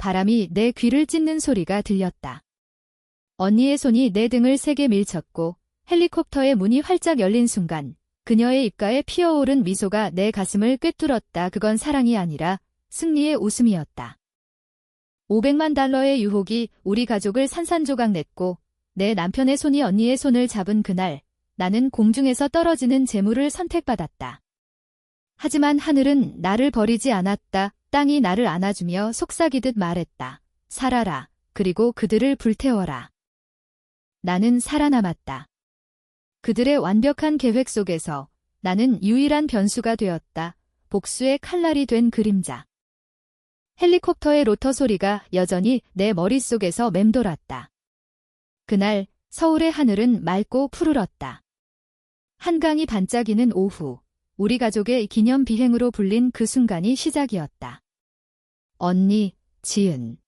바람이 내 귀를 찢는 소리가 들렸다. 언니의 손이 내 등을 세게 밀쳤고 헬리콥터의 문이 활짝 열린 순간 그녀의 입가에 피어오른 미소가 내 가슴을 꿰뚫었다. 그건 사랑이 아니라 승리의 웃음이었다. 500만 달러의 유혹이 우리 가족을 산산조각 냈고 내 남편의 손이 언니의 손을 잡은 그날 나는 공중에서 떨어지는 재물을 선택받았다. 하지만 하늘은 나를 버리지 않았다. 땅이 나를 안아주며 속삭이듯 말했다. 살아라. 그리고 그들을 불태워라. 나는 살아남았다. 그들의 완벽한 계획 속에서 나는 유일한 변수가 되었다. 복수의 칼날이 된 그림자. 헬리콥터의 로터 소리가 여전히 내 머릿속에서 맴돌았다. 그날 서울의 하늘은 맑고 푸르렀다. 한강이 반짝이는 오후, 우리 가족의 기념 비행으로 불린 그 순간이 시작이었다. 언니, 지은.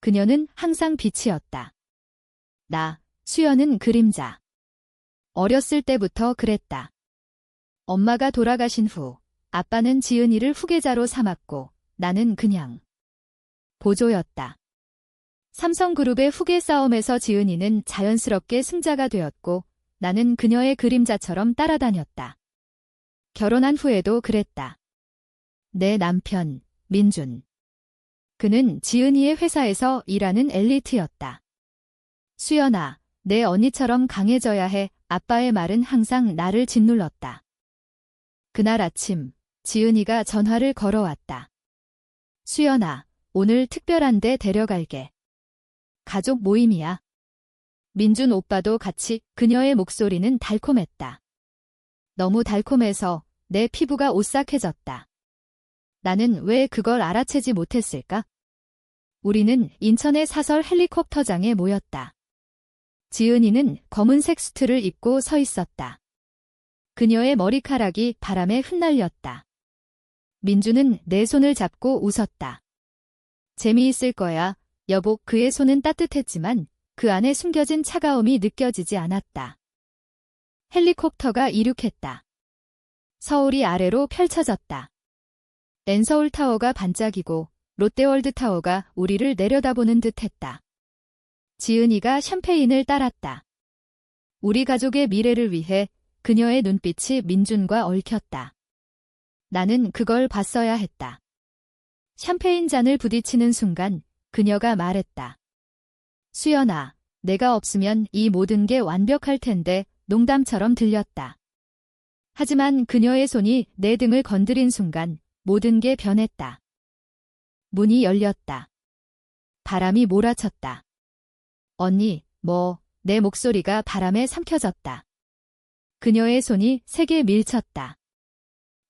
그녀는 항상 빛이었다. 나, 수연은 그림자. 어렸을 때부터 그랬다. 엄마가 돌아가신 후 아빠는 지은이를 후계자로 삼았고 나는 그냥 보조였다. 삼성그룹의 후계 싸움에서 지은이는 자연스럽게 승자가 되었고 나는 그녀의 그림자처럼 따라다녔다. 결혼한 후에도 그랬다. 내 남편, 민준. 그는 지은이의 회사에서 일하는 엘리트였다. 수연아, 내 언니처럼 강해져야 해. 아빠의 말은 항상 나를 짓눌렀다. 그날 아침, 지은이가 전화를 걸어왔다. 수연아, 오늘 특별한데 데려갈게. 가족 모임이야. 민준 오빠도 같이. 그녀의 목소리는 달콤했다. 너무 달콤해서 내 피부가 오싹해졌다. 나는 왜 그걸 알아채지 못했을까? 우리는 인천의 사설 헬리콥터장에 모였다. 지은이는 검은색 수트를 입고 서 있었다. 그녀의 머리카락이 바람에 흩날렸다. 민주는 내 손을 잡고 웃었다. 재미있을 거야. 여보. 그의 손은 따뜻했지만 그 안에 숨겨진 차가움이 느껴지지 않았다. 헬리콥터가 이륙했다. 서울이 아래로 펼쳐졌다. 랜서울타워가 반짝이고 롯데월드타워가 우리를 내려다보는 듯했다. 지은이가 샴페인을 따랐다. 우리 가족의 미래를 위해 그녀의 눈빛이 민준과 얽혔다. 나는 그걸 봤어야 했다. 샴페인 잔을 부딪히는 순간 그녀가 말했다. 수연아, 내가 없으면 이 모든 게 완벽할 텐데. 농담처럼 들렸다. 하지만 그녀의 손이 내 등을 건드린 순간 모든 게 변했다. 문이 열렸다. 바람이 몰아쳤다. 언니, 내 목소리가 바람에 삼켜졌다. 그녀의 손이 세게 밀쳤다.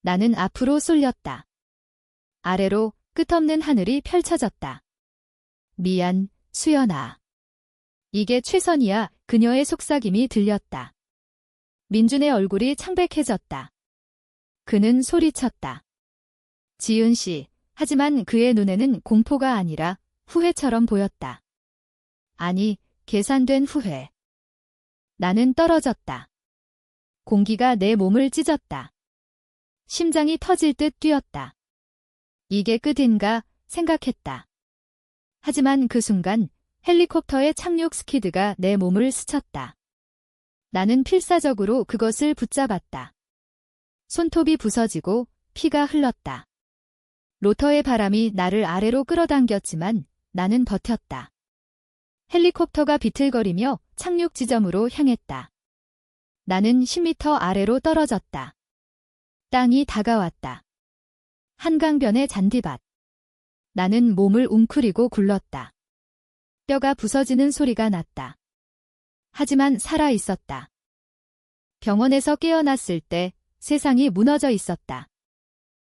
나는 앞으로 쏠렸다. 아래로 끝없는 하늘이 펼쳐졌다. 미안, 수연아. 이게 최선이야. 그녀의 속삭임이 들렸다. 민준의 얼굴이 창백해졌다. 그는 소리쳤다. 지은 씨. 하지만 그의 눈에는 공포가 아니라 후회처럼 보였다. 아니, 계산된 후회. 나는 떨어졌다. 공기가 내 몸을 찢었다. 심장이 터질 듯 뛰었다. 이게 끝인가 생각했다. 하지만 그 순간 헬리콥터의 착륙 스키드가 내 몸을 스쳤다. 나는 필사적으로 그것을 붙잡았다. 손톱이 부서지고 피가 흘렀다. 로터의 바람이 나를 아래로 끌어당겼지만 나는 버텼다. 헬리콥터가 비틀거리며 착륙 지점으로 향했다. 나는 10m 아래로 떨어졌다. 땅이 다가왔다. 한강변의 잔디밭. 나는 몸을 웅크리고 굴렀다. 뼈가 부서지는 소리가 났다. 하지만 살아 있었다. 병원에서 깨어났을 때 세상이 무너져 있었다.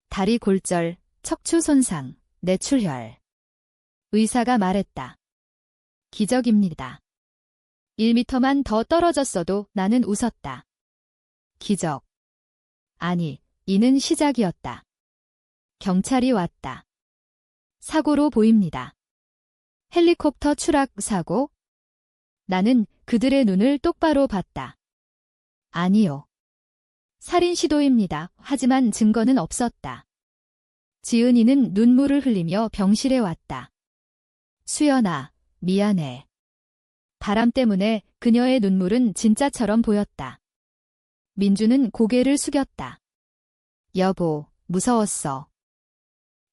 다리 골절, 척추 손상, 뇌출혈. 의사가 말했다. 기적입니다. 1m만 더 떨어졌어도 나는 웃었다. 기적. 아니, 이는 시작이었다. 경찰이 왔다. 사고로 보입니다. 헬리콥터 추락 사고? 나는 그들의 눈을 똑바로 봤다. 아니요. 살인 시도입니다. 하지만 증거는 없었다. 지은이는 눈물을 흘리며 병실에 왔다. 수연아, 미안해. 바람 때문에 그녀의 눈물은 진짜처럼 보였다. 민주는 고개를 숙였다. 여보, 무서웠어.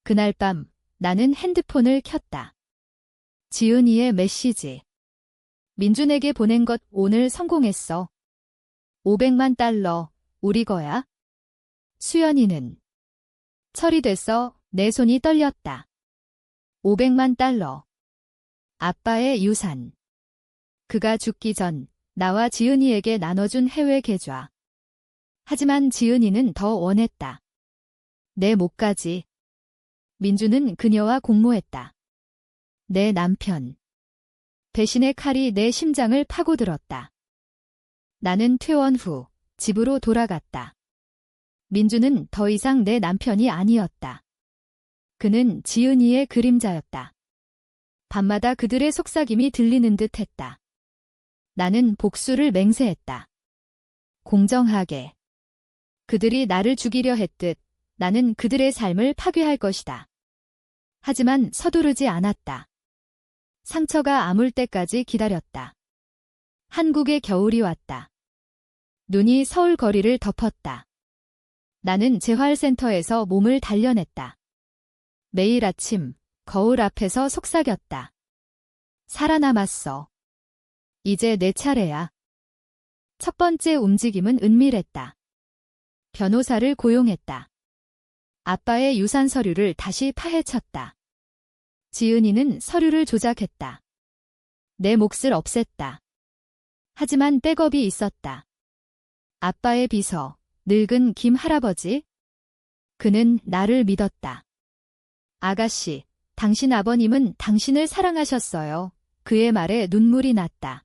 그날 밤 나는 핸드폰을 켰다. 지은이의 메시지. 민준에게 보낸 것 오늘 성공했어. 500만 달러, 우리 거야? 수연이는 처리됐어. 내 손이 떨렸다. 500만 달러. 아빠의 유산. 그가 죽기 전 나와 지은이에게 나눠준 해외 계좌. 하지만 지은이는 더 원했다. 내 몫까지. 민주는 그녀와 공모했다. 내 남편. 배신의 칼이 내 심장을 파고들었다. 나는 퇴원 후 집으로 돌아갔다. 민주는 더 이상 내 남편이 아니었다. 그는 지은이의 그림자였다. 밤마다 그들의 속삭임이 들리는 듯 했다. 나는 복수를 맹세했다. 공정하게. 그들이 나를 죽이려 했듯 나는 그들의 삶을 파괴할 것이다. 하지만 서두르지 않았다. 상처가 아물 때까지 기다렸다. 한국의 겨울이 왔다. 눈이 서울 거리를 덮었다. 나는 재활센터에서 몸을 단련했다. 매일 아침 거울 앞에서 속삭였다. 살아남았어. 이제 내 차례야. 첫 번째 움직임은 은밀했다. 변호사를 고용했다. 아빠의 유산 서류를 다시 파헤쳤다. 지은이는 서류를 조작했다. 내 몫을 없앴다. 하지만 백업이 있었다. 아빠의 비서, 늙은 김 할아버지. 그는 나를 믿었다. 아가씨, 당신 아버님은 당신을 사랑하셨어요. 그의 말에 눈물이 났다.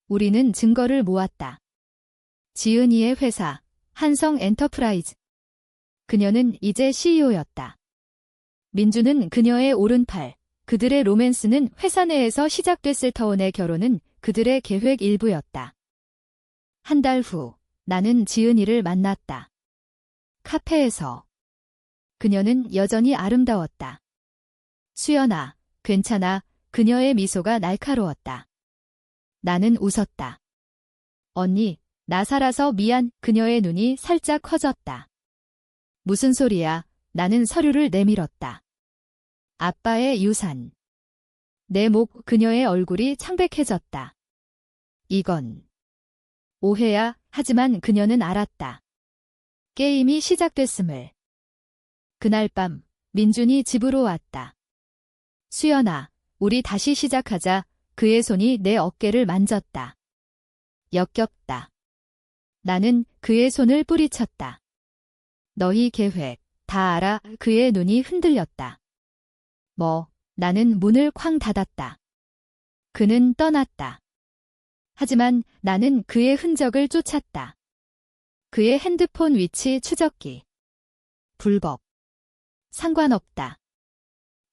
우리는 증거를 모았다. 지은이의 회사, 한성 엔터프라이즈. 그녀는 이제 CEO였다. 민주는 그녀의 오른팔, 그들의 로맨스는 회사 내에서 시작됐을 터원의 결혼은 그들의 계획 일부였다. 한 달 후, 나는 지은이를 만났다. 카페에서. 그녀는 여전히 아름다웠다. 수연아, 괜찮아. 그녀의 미소가 날카로웠다. 나는 웃었다. 언니, 나 살아서 미안. 그녀의 눈이 살짝 커졌다. 무슨 소리야. 나는 서류를 내밀었다. 아빠의 유산. 내 목. 그녀의 얼굴이 창백해졌다. 이건 오해야. 하지만 그녀는 알았다. 게임이 시작됐음을. 그날 밤 민준이 집으로 왔다. 수연아, 우리 다시 시작하자. 그의 손이 내 어깨를 만졌다. 역겹다. 나는 그의 손을 뿌리쳤다. 너희 계획 다 알아. 그의 눈이 흔들렸다. 뭐, 나는 문을 쾅 닫았다. 그는 떠났다. 하지만 나는 그의 흔적을 쫓았다. 그의 핸드폰 위치 추적기. 불법. 상관없다.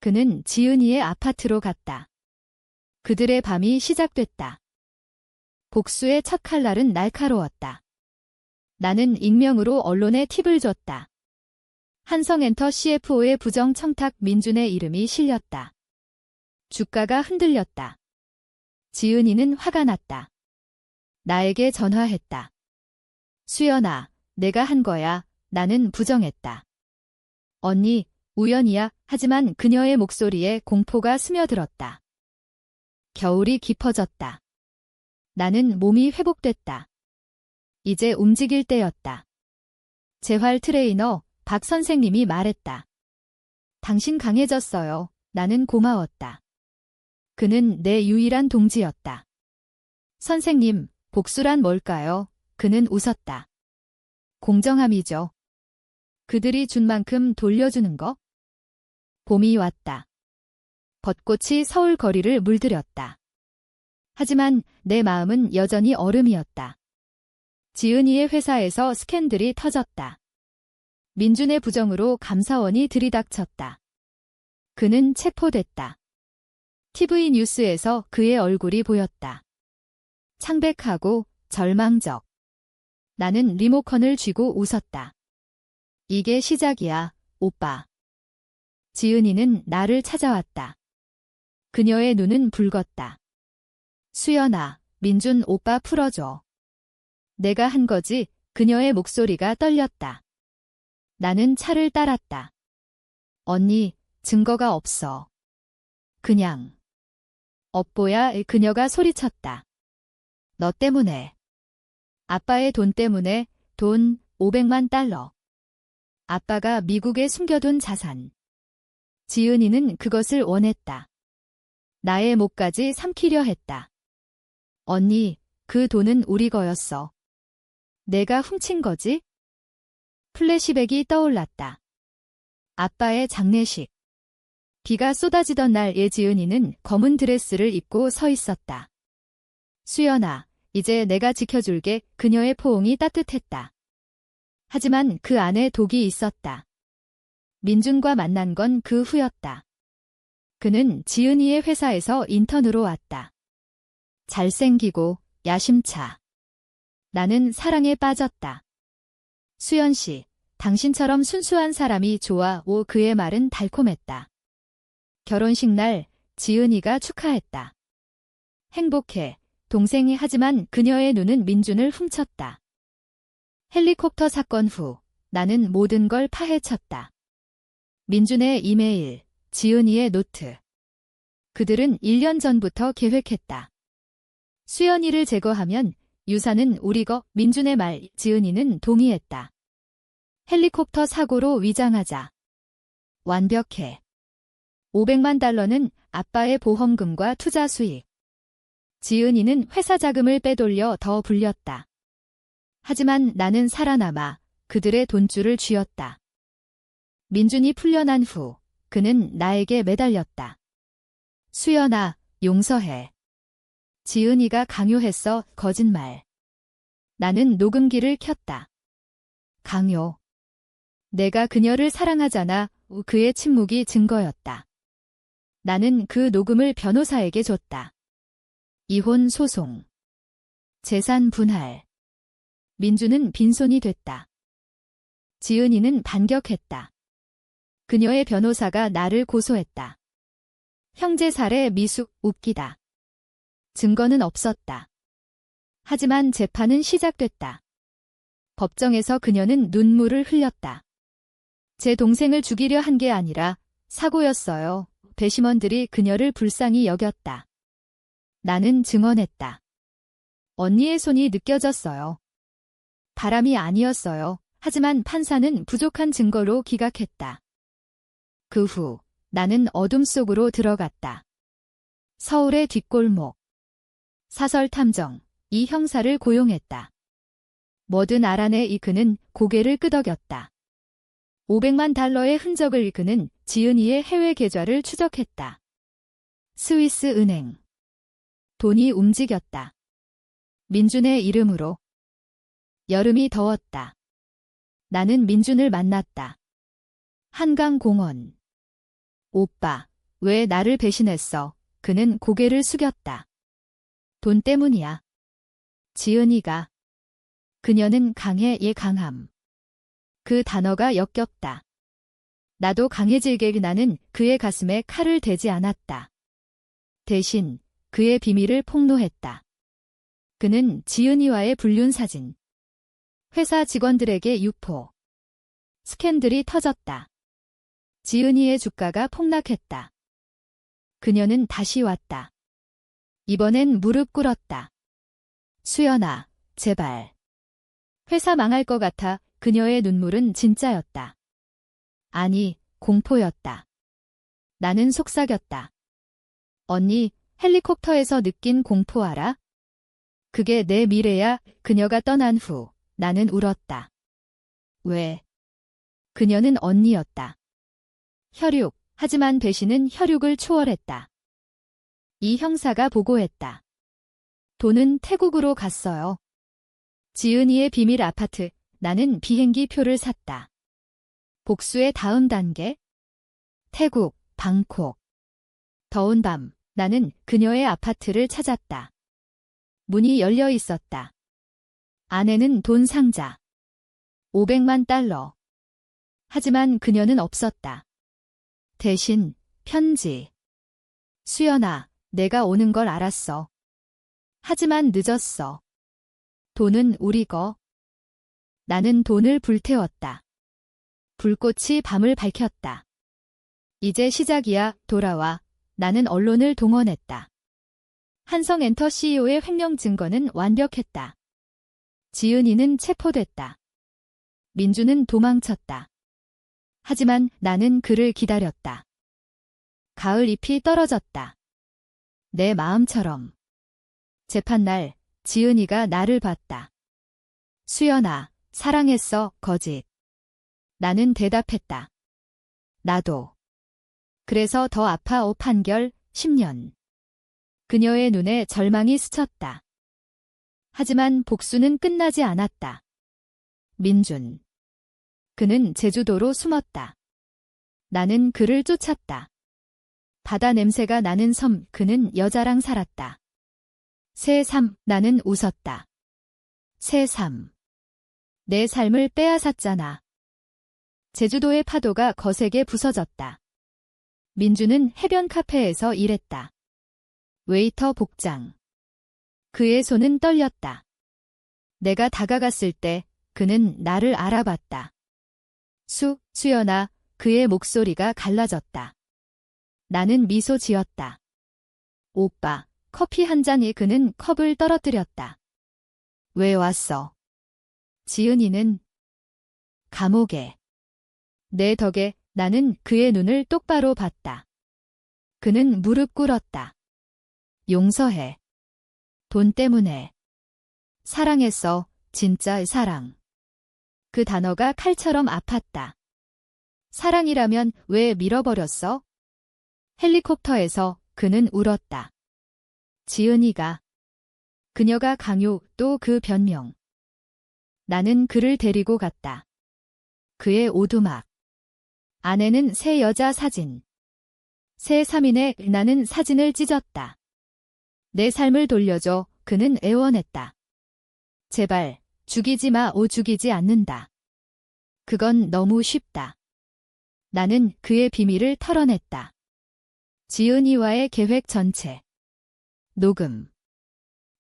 그는 지은이의 아파트로 갔다. 그들의 밤이 시작됐다. 복수의 첫 칼날은 날카로웠다. 나는 익명으로 언론에 팁을 줬다. 한성엔터 CFO의 부정 청탁. 민준의 이름이 실렸다. 주가가 흔들렸다. 지은이는 화가 났다. 나에게 전화했다. 수연아, 내가 한 거야. 나는 부정했다. 언니, 우연이야. 하지만 그녀의 목소리에 공포가 스며들었다. 겨울이 깊어졌다. 나는 몸이 회복됐다. 이제 움직일 때였다. 재활 트레이너 박 선생님이 말했다. 당신 강해졌어요. 나는 고마웠다. 그는 내 유일한 동지였다. 선생님, 복수란 뭘까요? 그는 웃었다. 공정함이죠. 그들이 준 만큼 돌려주는 거? 봄이 왔다. 벚꽃이 서울 거리를 물들였다. 하지만 내 마음은 여전히 얼음이었다. 지은이의 회사에서 스캔들이 터졌다. 민준의 부정으로 감사원이 들이닥쳤다. 그는 체포됐다. TV 뉴스에서 그의 얼굴이 보였다. 창백하고 절망적. 나는 리모컨을 쥐고 웃었다. 이게 시작이야, 오빠. 지은이는 나를 찾아왔다. 그녀의 눈은 붉었다. 수연아, 민준 오빠 풀어줘. 내가 한 거지. 그녀의 목소리가 떨렸다. 나는 차를 따랐다. 언니, 증거가 없어. 그냥. 업보야. 그녀가 소리쳤다. 너 때문에. 아빠의 돈 때문에. 돈 500만 달러. 아빠가 미국에 숨겨둔 자산. 지은이는 그것을 원했다. 나의 목까지 삼키려 했다. 언니, 그 돈은 우리 거였어. 내가 훔친 거지? 플래시백이 떠올랐다. 아빠의 장례식. 비가 쏟아지던 날 예지은이는 검은 드레스를 입고 서 있었다. 수연아, 이제 내가 지켜줄게. 그녀의 포옹이 따뜻했다. 하지만 그 안에 독이 있었다. 민준과 만난 건 그 후였다. 그는 지은이의 회사에서 인턴으로 왔다. 잘생기고 야심차. 나는 사랑에 빠졌다. 수연 씨, 당신처럼 순수한 사람이 좋아. 그의 말은 달콤했다. 결혼식 날 지은이가 축하했다. 행복해. 동생이. 하지만 그녀의 눈은 민준을 훔쳤다. 헬리콥터 사건 후 나는 모든 걸 파헤쳤다. 민준의 이메일, 지은이의 노트. 그들은 1년 전부터 계획했다. 수연이를 제거하면 유산은 우리 거. 민준의 말. 지은이는 동의했다. 헬리콥터 사고로 위장하자. 완벽해. 500만 달러는 아빠의 보험금과 투자 수익. 지은이는 회사 자금을 빼돌려 더 불렸다. 하지만 나는 살아남아 그들의 돈줄을 쥐었다. 민준이 풀려난 후 그는 나에게 매달렸다. 수연아, 용서해. 지은이가 강요했어. 거짓말. 나는 녹음기를 켰다. 강요. 내가 그녀를 사랑하잖아. 그의 침묵이 증거였다. 나는 그 녹음을 변호사에게 줬다. 이혼 소송. 재산 분할. 민준은 빈손이 됐다. 지은이는 반격했다. 그녀의 변호사가 나를 고소했다. 형제살해 미숙. 웃기다. 증거는 없었다. 하지만 재판은 시작됐다. 법정에서 그녀는 눈물을 흘렸다. 제 동생을 죽이려 한 게 아니라 사고였어요. 배심원들이 그녀를 불쌍히 여겼다. 나는 증언했다. 언니의 손이 느껴졌어요. 바람이 아니었어요. 하지만 판사는 부족한 증거로 기각했다. 그 후 나는 어둠 속으로 들어갔다. 서울의 뒷골목. 사설탐정 이 형사를 고용했다. 뭐든 알아내. 그는 고개를 끄덕였다. 500만 달러의 흔적을. 그는 지은이의 해외 계좌를 추적했다. 스위스 은행. 돈이 움직였다. 민준의 이름으로. 여름이 더웠다. 나는 민준을 만났다. 한강공원. 오빠, 왜 나를 배신했어? 그는 고개를 숙였다. 돈 때문이야. 지은이가. 그녀는 강해. 강함. 그 단어가 역겹다. 나도 강해질게. 나는 그의 가슴에 칼을 대지 않았다. 대신 그의 비밀을 폭로했다. 그는 지은이와의 불륜 사진. 회사 직원들에게 유포. 스캔들이 터졌다. 지은이의 주가가 폭락했다. 그녀는 다시 왔다. 이번엔 무릎 꿇었다. 수연아, 제발. 회사 망할 것 같아. 그녀의 눈물은 진짜였다. 아니, 공포였다. 나는 속삭였다. 언니, 헬리콥터에서 느낀 공포 알아? 그게 내 미래야. 그녀가 떠난 후 나는 울었다. 왜? 그녀는 언니였다. 혈육. 하지만 배신은 혈육을 초월했다. 이 형사가 보고했다. 돈은 태국으로 갔어요. 지은이의 비밀 아파트. 나는 비행기 표를 샀다. 복수의 다음 단계? 태국, 방콕. 더운 밤, 나는 그녀의 아파트를 찾았다. 문이 열려 있었다. 안에는 돈 상자. 500만 달러. 하지만 그녀는 없었다. 대신 편지. 수연아, 내가 오는 걸 알았어. 하지만 늦었어. 돈은 우리 거. 나는 돈을 불태웠다. 불꽃이 밤을 밝혔다. 이제 시작이야, 돌아와. 나는 언론을 동원했다. 한성엔터 CEO의 횡령 증거는 완벽했다. 지은이는 체포됐다. 민주는 도망쳤다. 하지만 나는 그를 기다렸다. 가을 잎이 떨어졌다. 내 마음처럼. 재판날, 지은이가 나를 봤다. 수연아, 사랑했어, 거짓. 나는 대답했다. 나도. 그래서 더 아파 판결, 10년. 그녀의 눈에 절망이 스쳤다. 하지만 복수는 끝나지 않았다. 민준. 그는 제주도로 숨었다. 나는 그를 쫓았다. 바다 냄새가 나는 섬, 그는 여자랑 살았다. 새삼, 나는 웃었다. 새삼. 내 삶을 빼앗았잖아. 제주도의 파도가 거세게 부서졌다. 민주는 해변 카페에서 일했다. 웨이터 복장. 그의 손은 떨렸다. 내가 다가갔을 때 그는 나를 알아봤다. 수연아, 그의 목소리가 갈라졌다. 나는 미소 지었다. 오빠, 커피 한 잔에 그는 컵을 떨어뜨렸다. 왜 왔어? 지은이는 감옥에. 내 덕에 나는 그의 눈을 똑바로 봤다. 그는 무릎 꿇었다. 용서해. 돈 때문에. 사랑했어, 진짜 사랑. 그 단어가 칼처럼 아팠다. 사랑이라면 왜 밀어버렸어? 헬리콥터에서 그는 울었다. 지은이가. 그녀가 강요, 또 그 변명. 나는 그를 데리고 갔다. 그의 오두막. 안에는 새 여자 사진. 새 3인의 나는 사진을 찢었다. 내 삶을 돌려줘, 그는 애원했다. 제발, 죽이지 마, 죽이지 않는다. 그건 너무 쉽다. 나는 그의 비밀을 털어냈다. 지은이와의 계획 전체. 녹음.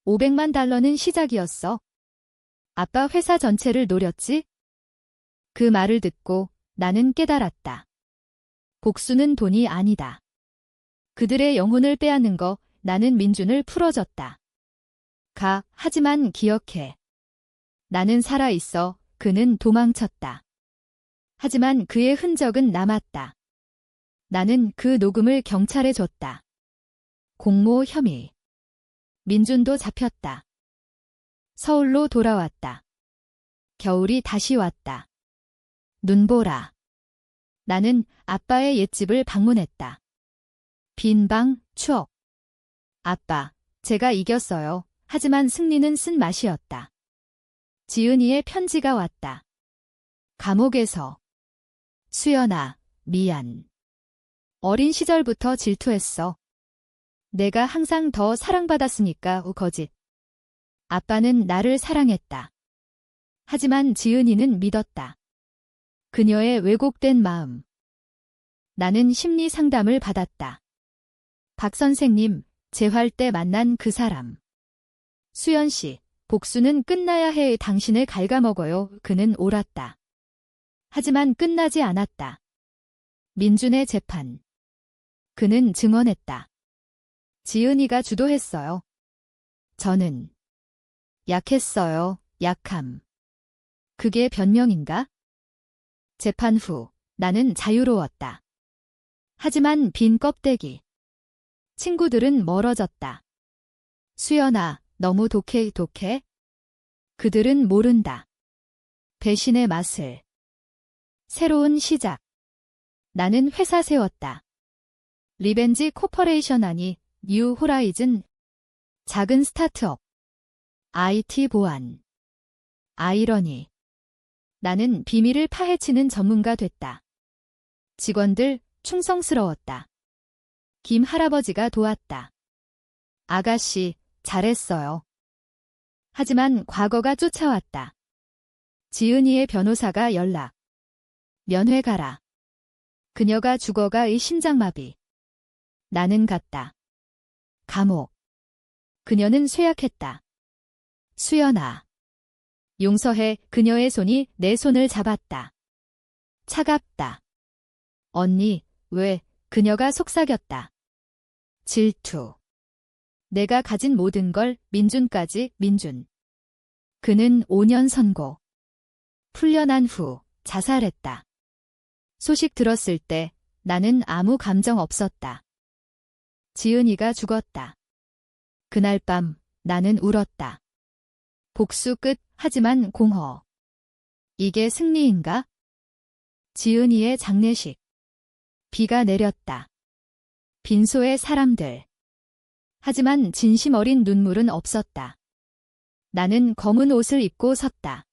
$500만 시작이었어. 아빠 회사 전체를 노렸지? 그 말을 듣고 나는 깨달았다. 복수는 돈이 아니다. 그들의 영혼을 빼앗는 거, 나는 민준을 풀어줬다. 하지만 기억해. 나는 살아있어, 그는 도망쳤다. 하지만 그의 흔적은 남았다. 나는 그 녹음을 경찰에 줬다. 공모 혐의. 민준도 잡혔다. 서울로 돌아왔다. 겨울이 다시 왔다. 눈보라. 나는 아빠의 옛집을 방문했다. 빈 방, 추억. 아빠, 제가 이겼어요. 하지만 승리는 쓴 맛이었다. 지은이의 편지가 왔다. 감옥에서. 수연아, 미안. 어린 시절부터 질투했어. 내가 항상 더 사랑받았으니까, 거짓. 아빠는 나를 사랑했다. 하지만 지은이는 믿었다. 그녀의 왜곡된 마음. 나는 심리 상담을 받았다. 박 선생님, 재활 때 만난 그 사람. 수연 씨, 복수는 끝나야 해. 당신을 갉아먹어요. 그는 옳았다. 하지만 끝나지 않았다. 민준의 재판. 그는 증언했다. 지은이가 주도했어요. 저는 약했어요. 약함. 그게 변명인가? 재판 후 나는 자유로웠다. 하지만 빈 껍데기. 친구들은 멀어졌다. 수연아, 너무 독해. 그들은 모른다. 배신의 맛을. 새로운 시작. 나는 회사 세웠다. 리벤지 코퍼레이션 아니, 뉴 호라이즌. 작은 스타트업. IT 보안. 아이러니. 나는 비밀을 파헤치는 전문가 됐다. 직원들 충성스러웠다. 김 할아버지가 도왔다. 아가씨, 잘했어요. 하지만 과거가 쫓아왔다. 지은이의 변호사가 연락. 면회 가라. 그녀가 죽어가의 심장마비. 나는 갔다. 감옥. 그녀는 쇠약했다. 수연아. 용서해. 그녀의 손이 내 손을 잡았다. 차갑다. 언니, 왜? 그녀가 속삭였다. 질투. 내가 가진 모든 걸 민준까지. 민준. 그는 5년 선고. 풀려난 후 자살했다. 소식 들었을 때 나는 아무 감정 없었다. 지은이가 죽었다. 그날 밤 나는 울었다. 복수 끝. 하지만 공허. 이게 승리인가? 지은이의 장례식. 비가 내렸다. 빈소의 사람들. 하지만 진심 어린 눈물은 없었다. 나는 검은 옷을 입고 섰다.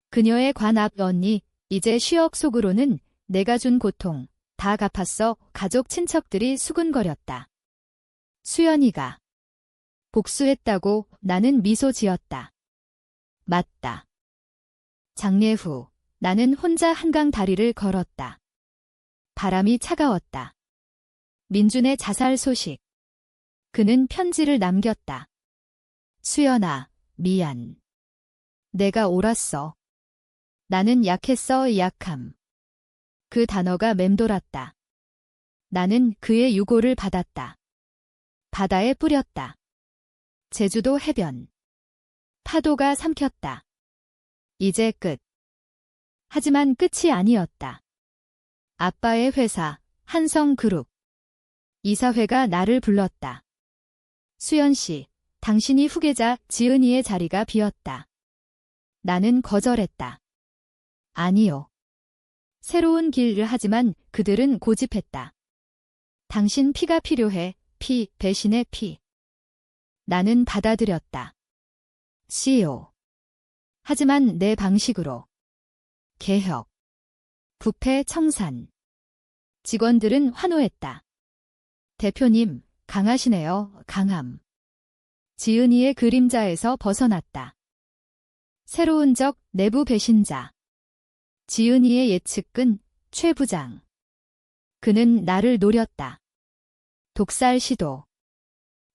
그녀의 관 앞. 언니, 이제 쉬억. 속으로는 내가 준 고통 다 갚았어. 가족 친척들이 수군거렸다. 수연이가 복수했다고. 나는 미소 지었다. 맞다. 장례 후 나는 혼자 한강 다리를 걸었다. 바람이 차가웠다. 민준의 자살 소식. 그는 편지를 남겼다. 수연아, 미안. 내가 옳았어. 나는 약했어. 약함. 그 단어가 맴돌았다. 나는 그의 유고를 받았다. 바다에 뿌렸다. 제주도 해변. 파도가 삼켰다. 이제 끝. 하지만 끝이 아니었다. 아빠의 회사, 한성그룹. 이사회가 나를 불렀다. 수연 씨, 당신이 후계자. 지은이의 자리가 비었다. 나는 거절했다. 아니요. 새로운 길을. 하지만 그들은 고집했다. 당신 피가 필요해. 피, 배신의 피. 나는 받아들였다. CEO. 하지만 내 방식으로. 개혁. 부패 청산. 직원들은 환호했다. 대표님, 강하시네요. 강함. 지은이의 그림자에서 벗어났다. 새로운 적. 내부 배신자. 지은이의 예측은 최 부장. 그는 나를 노렸다. 독살 시도.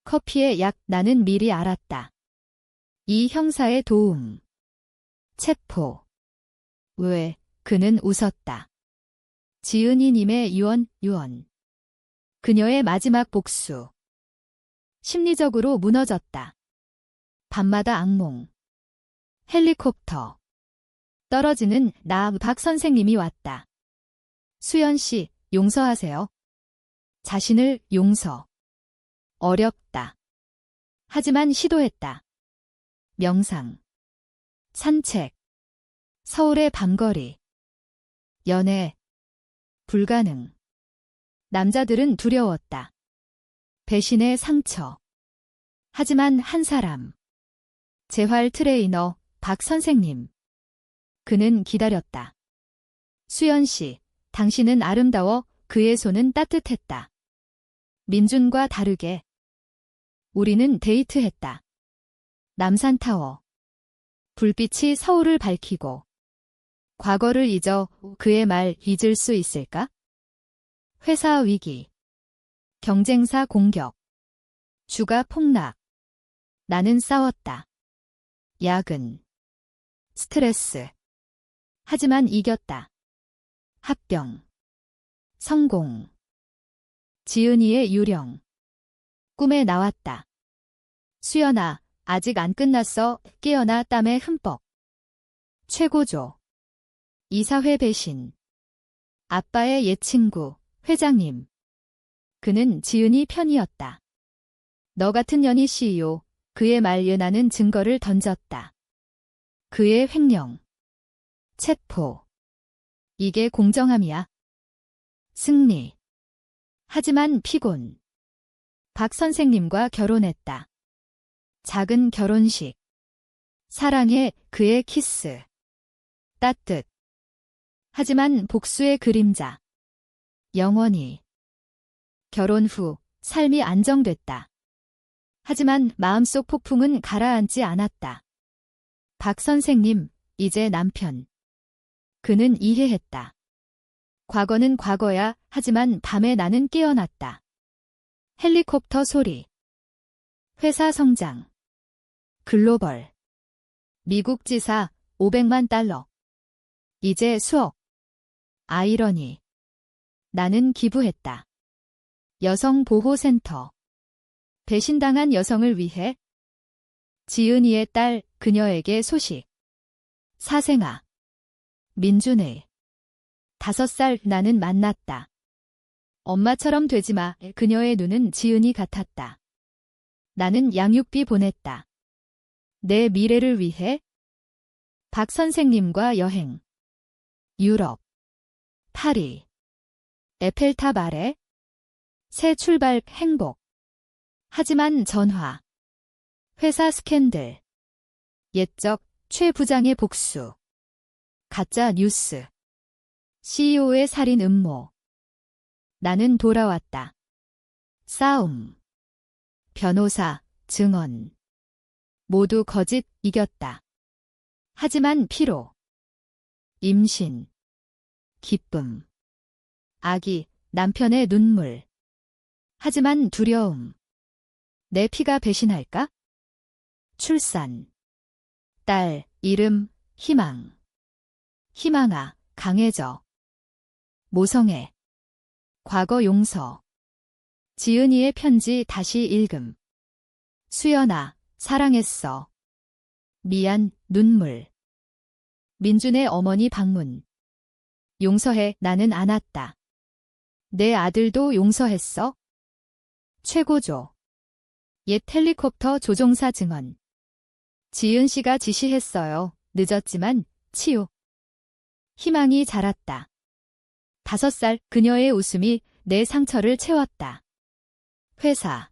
커피의 약. 나는 미리 알았다. 이 형사의 도움. 체포. 왜? 그는 웃었다. 지은이님의 유언. 그녀의 마지막 복수. 심리적으로 무너졌다. 밤마다 악몽. 헬리콥터. 떨어지는 나. 박 선생님이 왔다. 수연 씨, 용서하세요. 자신을 용서. 어렵다. 하지만 시도했다. 명상. 산책. 서울의 밤거리. 연애. 불가능. 남자들은 두려웠다. 배신의 상처. 하지만 한 사람. 재활 트레이너, 박 선생님. 그는 기다렸다. 수연 씨, 당신은 아름다워. 그의 손은 따뜻했다. 민준과 다르게. 우리는 데이트했다. 남산타워. 불빛이 서울을 밝히고. 과거를 잊어. 그의 말 잊을 수 있을까? 회사 위기. 경쟁사 공격. 주가 폭락. 나는 싸웠다. 야근. 스트레스. 하지만 이겼다. 합병. 성공. 지은이의 유령. 꿈에 나왔다. 수연아, 아직 안 끝났어. 깨어나. 땀에 흠뻑. 최고조. 이사회 배신. 아빠의 옛 친구, 회장님. 그는 지은이 편이었다. 너 같은 년이 CEO. 그의 말에 나는 증거를 던졌다. 그의 횡령. 체포. 이게 공정함이야. 승리. 하지만 피곤. 박 선생님과 결혼했다. 작은 결혼식. 사랑해. 그의 키스. 따뜻. 하지만 복수의 그림자. 영원히. 결혼 후 삶이 안정됐다. 하지만 마음속 폭풍은 가라앉지 않았다. 박 선생님, 이제 남편. 그는 이해했다. 과거는 과거야. 하지만 밤에 나는 깨어났다. 헬리콥터 소리. 회사 성장. 글로벌. 미국 지사 500만 달러. 이제 수억. 아이러니. 나는 기부했다. 여성보호센터. 배신당한 여성을 위해. 지은이의 딸 그녀에게 소식. 사생아. 민준의 5살 나는 만났다. 엄마처럼 되지 마. 그녀의 눈은 지은이 같았다. 나는 양육비 보냈다. 내 미래를 위해. 박 선생님과 여행. 유럽. 파리. 에펠탑 아래. 새 출발 행복. 하지만 전화. 회사 스캔들. 옛적 최 부장의 복수. 가짜 뉴스. CEO의 살인 음모. 나는 돌아왔다. 싸움. 변호사, 증언. 모두 거짓, 이겼다. 하지만 피로. 임신. 기쁨. 아기, 남편의 눈물. 하지만 두려움. 내 피가 배신할까? 출산. 딸, 이름, 희망. 희망아, 강해져. 모성애. 과거 용서. 지은이의 편지 다시 읽음. 수연아, 사랑했어. 미안, 눈물. 민준의 어머니 방문. 용서해, 나는 안았다. 내 아들도 용서했어? 최고조. 옛 헬리콥터 조종사 증언. 지은 씨가 지시했어요. 늦었지만 치유. 희망이 자랐다. 5살 그녀의 웃음이 내 상처를 채웠다. 회사.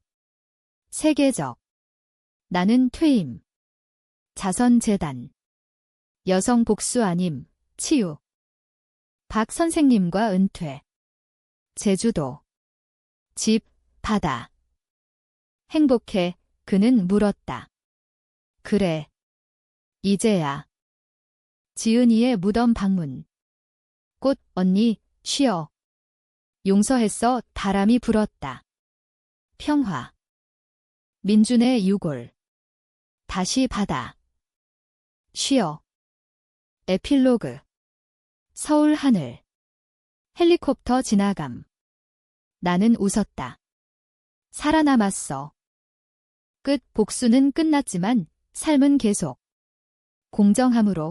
세계적. 나는 퇴임. 자선재단. 여성 복수 아님, 치유. 박 선생님과 은퇴. 제주도. 집, 바다. 행복해, 그는 물었다. 그래. 이제야. 지은이의 무덤 방문. 꽃, 언니, 쉬어. 용서했어, 바람이 불었다. 평화. 민준의 유골. 다시 바다. 쉬어. 에필로그. 서울 하늘. 헬리콥터 지나감. 나는 웃었다. 살아남았어. 끝. 복수는 끝났지만 삶은 계속. 공정함으로.